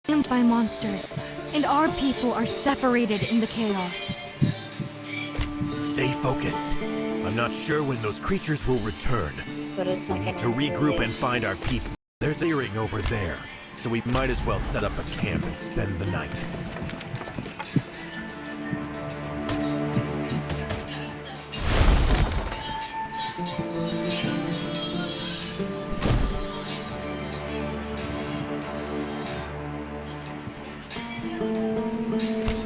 By monsters, and our people are separated in the chaos. Stay focused. I'm not sure when those creatures will return. We need to regroup and find our people. There's a clearing over there, so we might as well set up a camp and spend the night.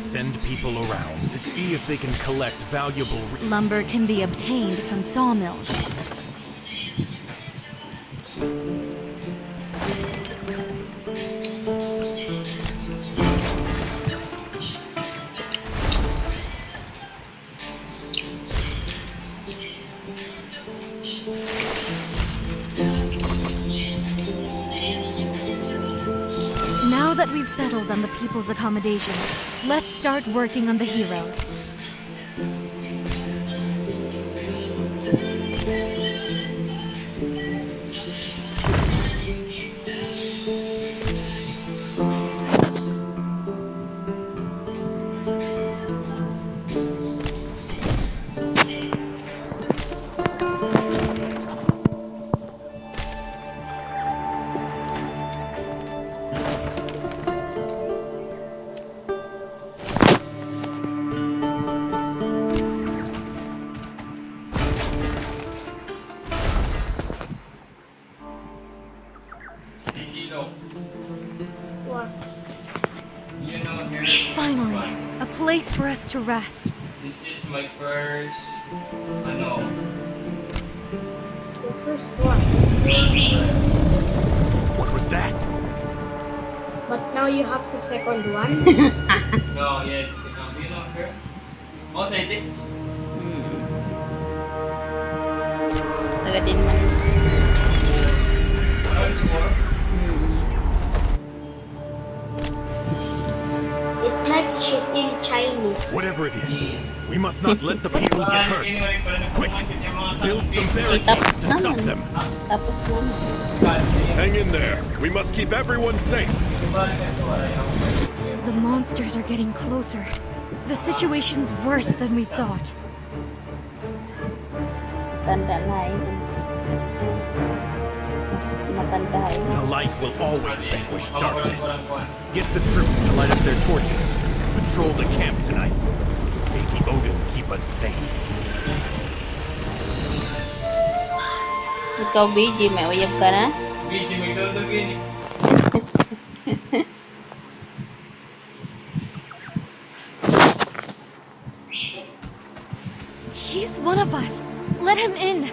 Send people around to see if they can collect valuable Lumber can be obtained from sawmills. Now that we've settled on the people's accommodations, let's start working on the heroes. Finally, a place for us to rest. This is my first, the first one. What was that? But now you have the second one. No, yes, it's do you know her? Oh, try it. Taga din mo. It's like she's in Chinese. Whatever it is, we must not let the people get hurt. Quick, build some barricades to stop them. Tapos na. Hang in there. We must keep everyone safe. The monsters are getting closer. The situation's worse than we thought. Tanda na yun. Mas matanda yun. The light will always vanquish darkness. Get the troops to light up their torches. Patrol the camp tonight. May the Odin keep us safe. Ikaw, BG, may uyab ka na? BG, may dodog yun eh. He's one of us. Let him in.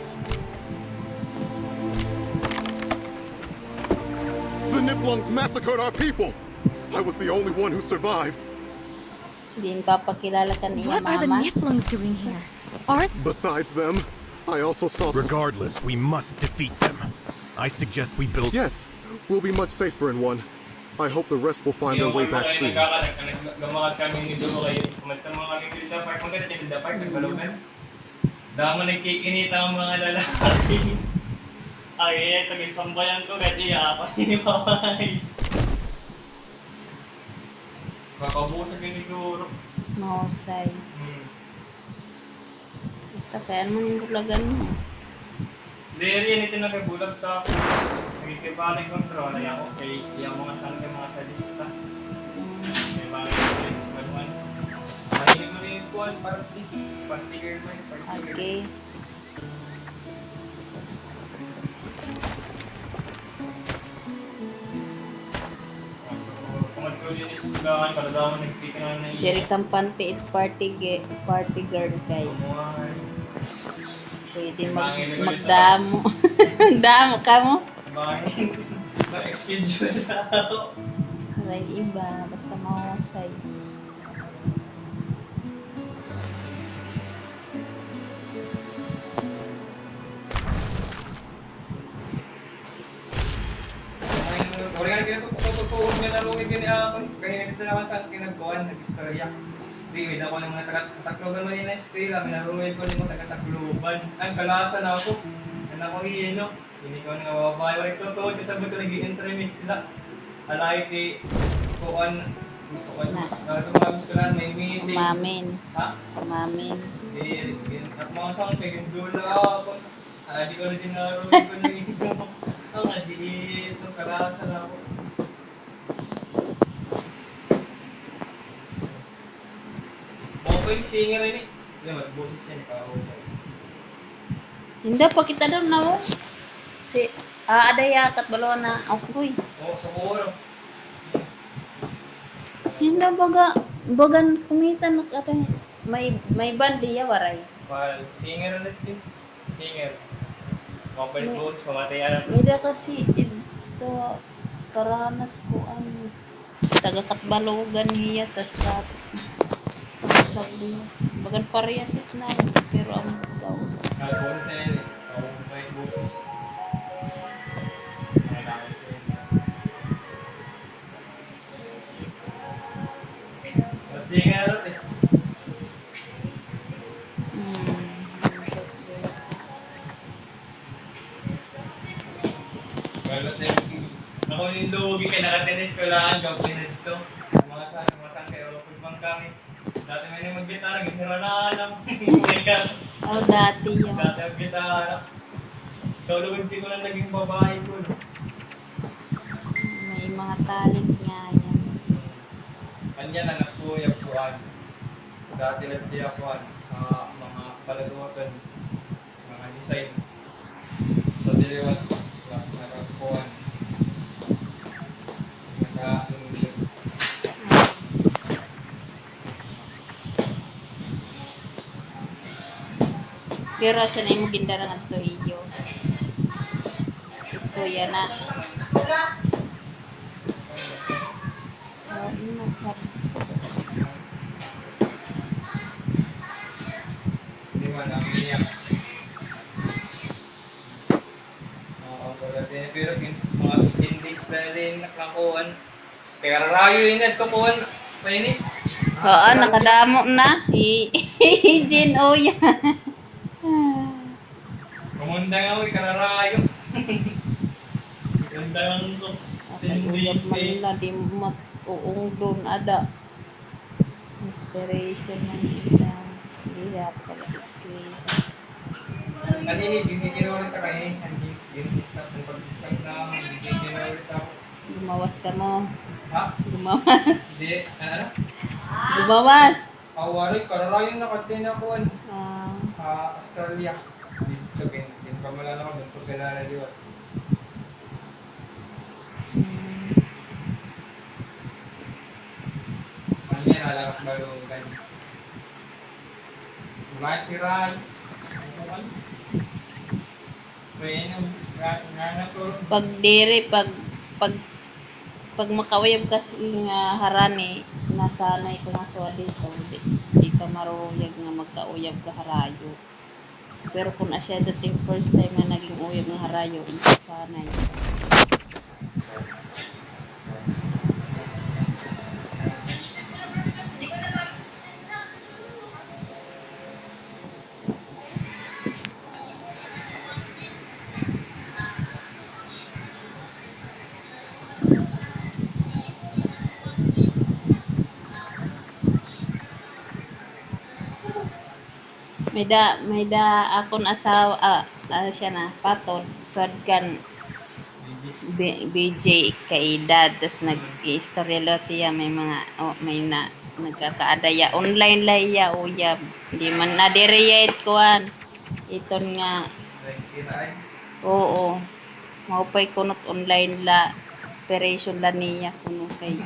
The Nibelungs massacred our people. I was the only one who survived. Hindi papakilala ka niya, What are the mama. Niflungs doing here? Aren't Besides them, I also saw... Regardless, we must defeat them. I suggest we build... Yes, we'll be much safer in one. I hope the rest will find their way back soon. Nagkakalat kami ni Dulo kayo. Kumanta mga kami Tilda Park. Maganda Tilda Park, nagkalugan. Dama nagkikinita ang mga lalaki. Ay, ito, ginsambayan ko. Kahit iyapan ni Mamay. Kakabusag yun ni Duro. Mahusay. Ito, kaya naman yung bulagan mo. Dere yan ito nagkagulag tapos nagkikibaling kontrol ay ako kay yung mga sangka mga sadista. May mga yung manuan. Mahilig mo rin yung kuwan, party girl mo yung party girl. Okay. So, kung mag-gulo yung isulakan, para daw nagpika na na Diri kang panti it party girl kay. Pwede magdamo. Magdamo ka mo? Bakit? Ma-schedule na ako. Aray iba, basta mahusay. Wala nga kinatutututuon nga nalungin gini ako. Kaya dito naman sa kinagkuhan, nag-istorya. Di, ako ng mga taga-takloban mo yun na eskwela, minarungin ko ng mga taga-takloban. Ang kalasan ako, anak ko hino. Hindi ko nga mababayo. Wala totoo, sabi ko nag-i-entremis sila. Alay kay kuan. Lumabas ko lang, may meeting. Umamin. Ha? Umamin. At mga saan, kaya gandula ako. Di ko na dinaro ko na ito. Ang ito, kalasan ako. Mga ko yung singer rin eh. Hindi, magboses yan, kahulay. Hindi pa kita daw na oh. Si adaya kat balo na akoy. Oo, sa kulo. Hindi bagan kumita na kata may bandi ya waray. Well, singer ulit yun. Singer. Mga palit mamatay yan. May kasi ito karanas ko ano taga Katbalogan niya tas sabi bagan parehas it na pero ang daw Kalbon sa yan eh. Oo, may boses. Kailangan sa yan. Singer ulit eh. Ako yung lugi kay nakatinis ko lang, gawin na dito. Mga saan kayo, pagpang kami. Dati may nang mag-gitara, gitara na alam. oh dati yung Dati ang gitara. Kaulugan ko lang naging babae ko. No? may mga talent nga yan. Kanya na nagpuyapuan. Dati nagtiyapuan. Mga paladuatan. Mga design. Sa diliwan. Nakapuan. Naka-umili. Pero siya na yung gindara nga ito iyo. Ito yan na. Oh, ino ka. Hindi man ang niya. Pero mga 15 days na rin nakakuhan. Kaya rayo yung nagkakuhan. Painit. Oo, nakadamo na. Jin o yan. Kumundang ako, ikararayo. Kumundang ko. 10 Uyab days man eh. na di matuong doon ada. Inspiration man nila. Hirap pala iskrip. Kanini, binigyan ulit ako eh. Stop ng pag-describe na binigyan ulit ako. Gumawas ka mo. Ha? Gumawas. Hindi, ano? Gumawas. Awari, kararayo na katin ako. Ah, Australia. Dito, din pamalan ako, dito pagkalala liwat. Kanya, lalakot balungan. Matiran. Pwede nga to. pag diri pag makawayab kasi nga harani nasanay ko nga sa dito di ka maruyag nga magkauyab ka harayo pero kung asya dating first time nga naging uyab nga harayo hindi sanay may da akon asawa siya na patod swadkan BJ kay dad tas nag-istorya lotiya may mga may na nagkakaadaya online laya uyab di man na direyate kuan iton nga oo maupay kunot online la inspiration la niya kuno kay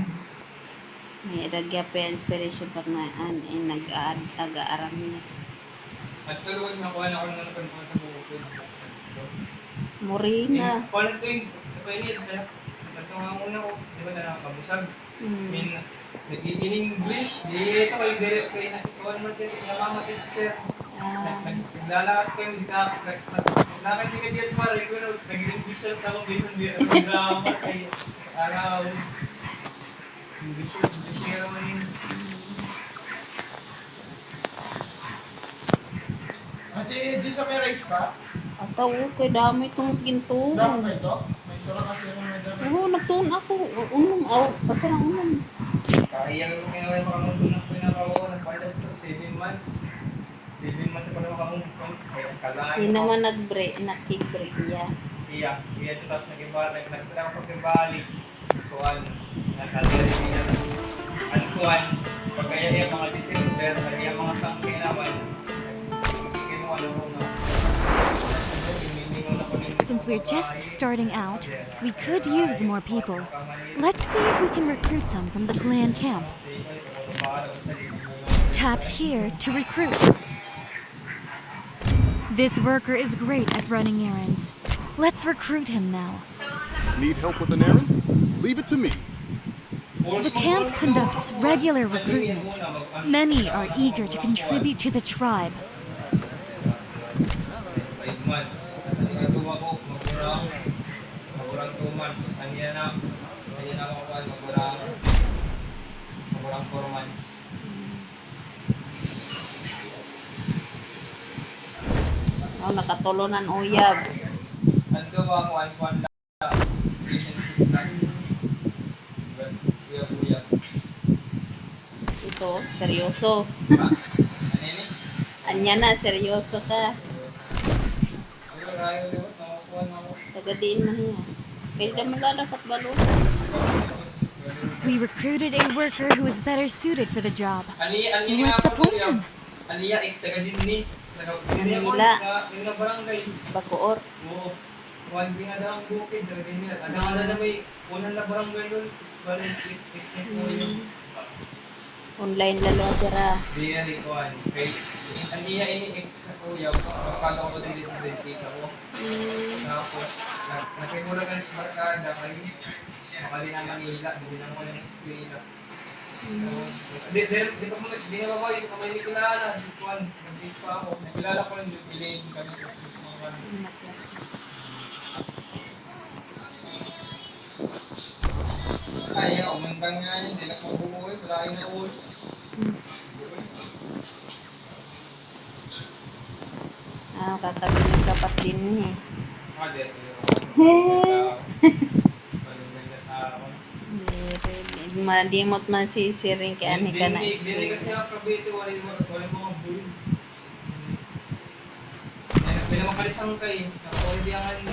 may ragya pa inspiration pag na nag-aaram niya At tulungan na kuha na ako ng napanahon sa bukid. Morina. Kuha ko yung kapainit. Nagtunga muna ko. Di ba na nakakabusag? In English, di ito kayo dire. Kaya nakuha naman kayo. Yamama teacher. Naglalakad kayo. Naglakad niyo kayo dito pare. Nag-English lang tapos bisan di. Grammar kayo. Araw. English naman yun. Ate, di sa may rice pa? Ataw kay dami itong ginto. Dami ba ito? May Sura kasi ako may dami. Oo, nagtuon ako. Unong, basta lang unong. Kaya yung ginawa yung mga mundo na pinakawa, nagbayad ito, 7 months. 7 months pa naman kamundo. Kaya kalahin Hindi naman nakig-break niya. Iya ito tapos nag-ibalik, nagtala ko pag-ibalik. Kuan, nakadiri niya. Ano kuan, pagkaya niya mga December, kaya mga sangke naman. Kinuha na ko na. Since we're just starting out, we could use more people. Let's see if we can recruit some from the clan camp. Tap here to recruit. This worker is great at running errands. Let's recruit him now. Need help with an errand? Leave it to me. The camp conducts regular recruitment. Many are eager to contribute to the tribe. 5 months. Nagagawa ko, magurang 2 months. Kanya na makukuha, magurang 4 months. Oh, nakatulunan uyab. Ang gawa ko, ang kuwan lang, situationship lang. Uyab-uyab. Ito, seryoso. Ano yun eh? Anya na, seryoso ka. Pero ayaw liwat, nakakuha na ako. Tagadiin man niya. Pwede na malalakat balo. We recruited a worker who is better suited for the job. Aniya Let's appoint him. Aniya, ex taga din ni. Aniya ko, Manila. yung na barangay. Bacoor. Oo. One thing na daw ang bukid, taga din nila. Ada na may unang na barangay nun. Balik, ex mo yun. Online lalo dira. Diya ni Kuan. Kay, aniya ini ex sa kuya. Pagkala ko din dito kita ko. Tapos, nakikula ka sa barkada. Makali na Manila. Hindi na ko yung eskwela. Di na ba yung kamay ni kilala, Juan, nag-date pa ako. Nakilala ko lang yung Elaine kami kasi mga Ay, umandang nga yun, hindi lang mabubuhay, wala yung na-uwi. Katabi ng kapat din niya. Dito Madimot man si Siring kay ani ka na Hindi kasi eskwela. ang kabito, wala mga buhay. Pwede makalisang kayo, nakakawin di ang ano.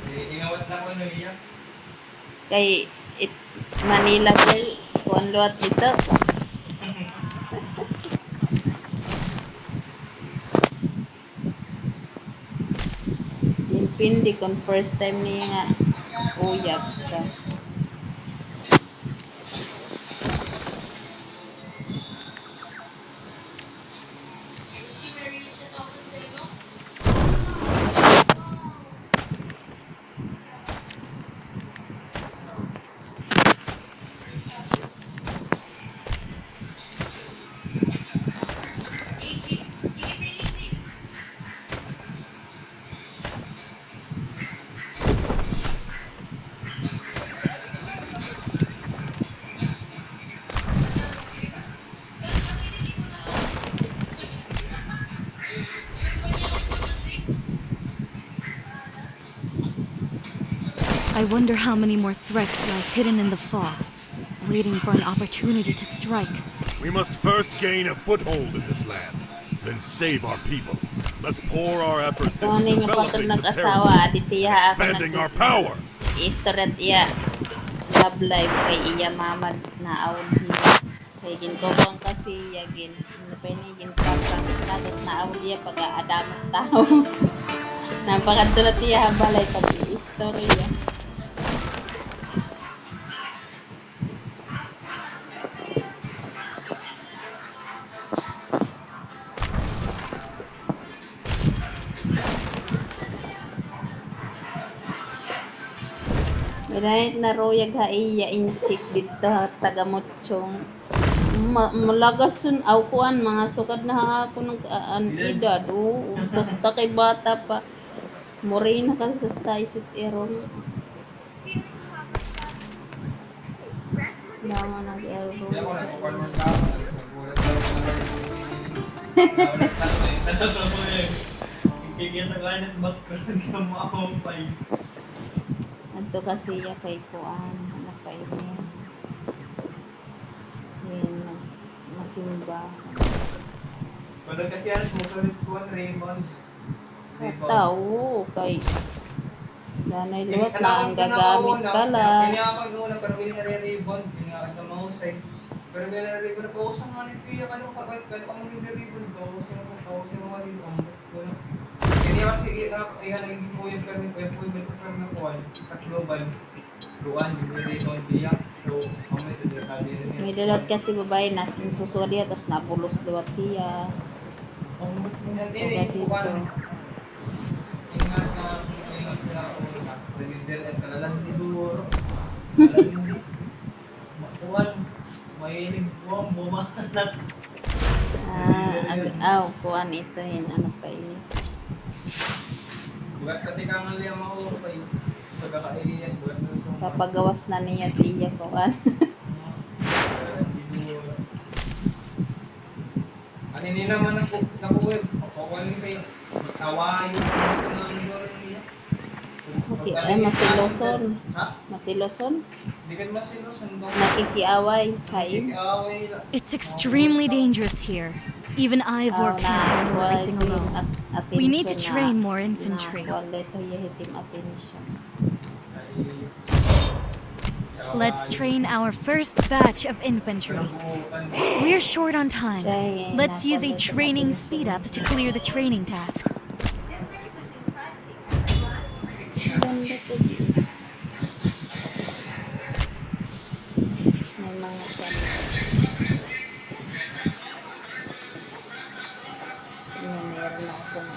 Ingawat na ko ano niya. Kay Manila girl, kuan luat dito. Pindi kon first time niya nga uyab ka. I wonder how many more threats lie hidden in the fog, waiting for an opportunity to strike. We must first gain a foothold in this land, then save our people. Let's pour our efforts So into ninyo pa developing the nag-asawa, territory, aditiya ako expanding our power. Istorat iya love life kay iya mamad na awd niya. Kay gintuong kasi yagin. Ano pa ni ginpapang kadat na awd iya pag-aadamat tao. Napakadulot iya balay pag-istorya. Right na royag ha iya inchik dito taga Motchong. Malagasun aw kuan mga sukad na ako ng edad utos ta kay bata pa. Moreno ka sa staisit eron. Dama nag-elro. Kaya ako nagpapan mo na ako, nagulat ako sa nagulat ako eh. Tatapos ko eh. Kikita ko ay background ka mo ako pa eh. Ito kasi ya kay Kuan, anak kay niya. Yan, masimba. Wala kasi yan, sumusunod ko ang Raymond. Tao, kay nanay luwat na ang gagamit ka lang. Kanya ako una, pero hindi na ribbon. Hindi nga ako mahusay. Pero hindi na ribbon. Pausan nga ni Pia. Kano ka mo hindi ribbon. Pausan mo nga ribbon. Kanya kasi naging po yung permit ko. Yung po yung permit ko. At global. Luan, hindi ribbon Pia. So, kami sa dekade rin. May dalot kasi babae na sinsusuri at napulos luwat tiya. Hindi po ingat na ako. Revider at kalalang diduro. Hindi. Makuhan. Mahilig po ang bumanat. Kuan ito yun, ano pa ini. Bugat pati ka nga liya maupay. Pagkakaiyan. Bugat na sa mga. Papagawas na niya tiya kuan. Diduro. Ano hindi naman nakuwid. Pakuhanin kayo. Tawain. Okay, ay masiloson. Ha? Masiloson. Hindi ka masiloson. Nakikiaway. Haim. Away lang. It's extremely dangerous here. Even Ivor can't handle everything alone. We need to train more infantry. Let's train our first batch of infantry. We're short on time. Let's use a training speed up to clear the training task. Ganda to din. May mga ganda. Yan, meron akong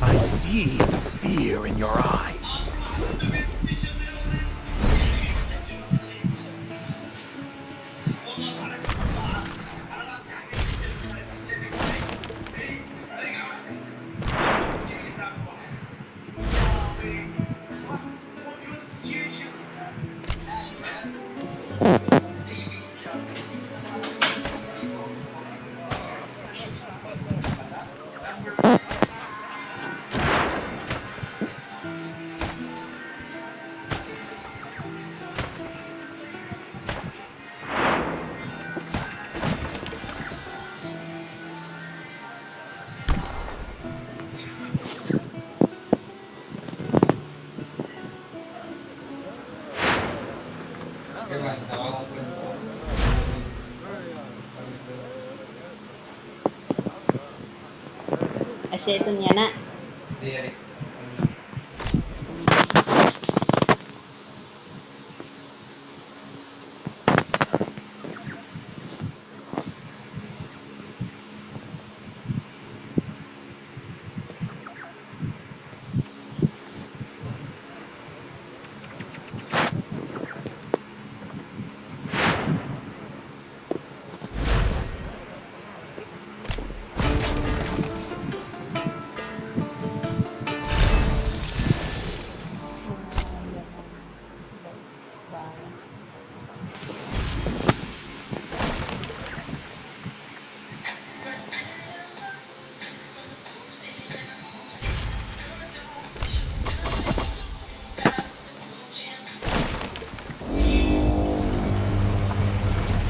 I see the fear in your eyes. Asya ito niya na. Derek.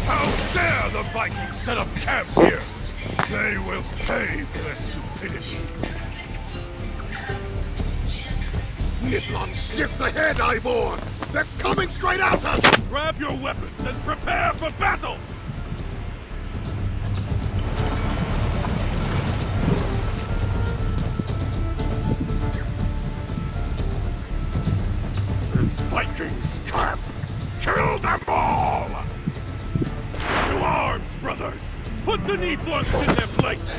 How dare the Vikings set up camp here? They will pay for their stupidity. Niblon ships ahead, Ivor! They're coming straight at us! Grab your weapons and prepare for battle! It's Vikings camp! Kill them all! To arms, brothers! Put the Niflungs in their place!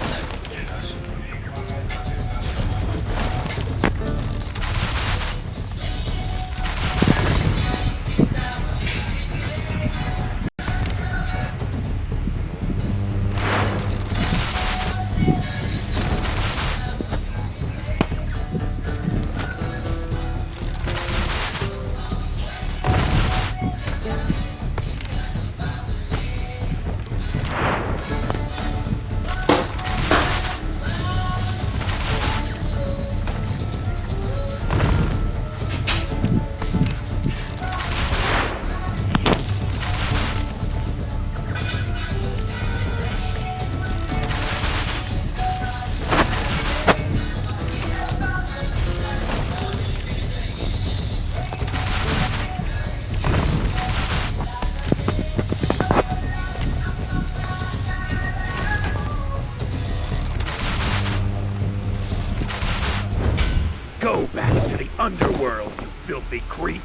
Go back to the underworld, you filthy creep!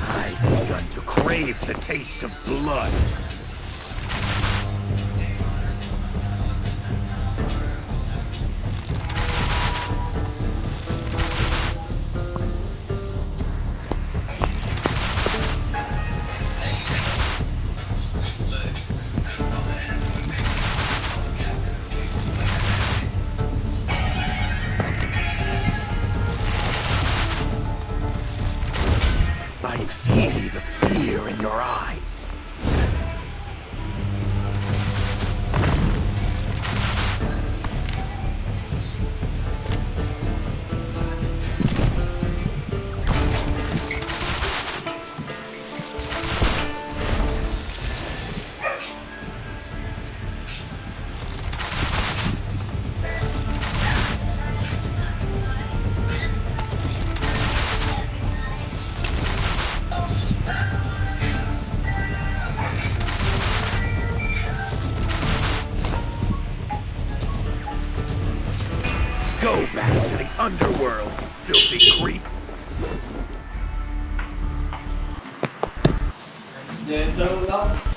I've begun to crave the taste of blood. I see the fear in your eyes. Go back to the underworld, you filthy creep. Gentle lang.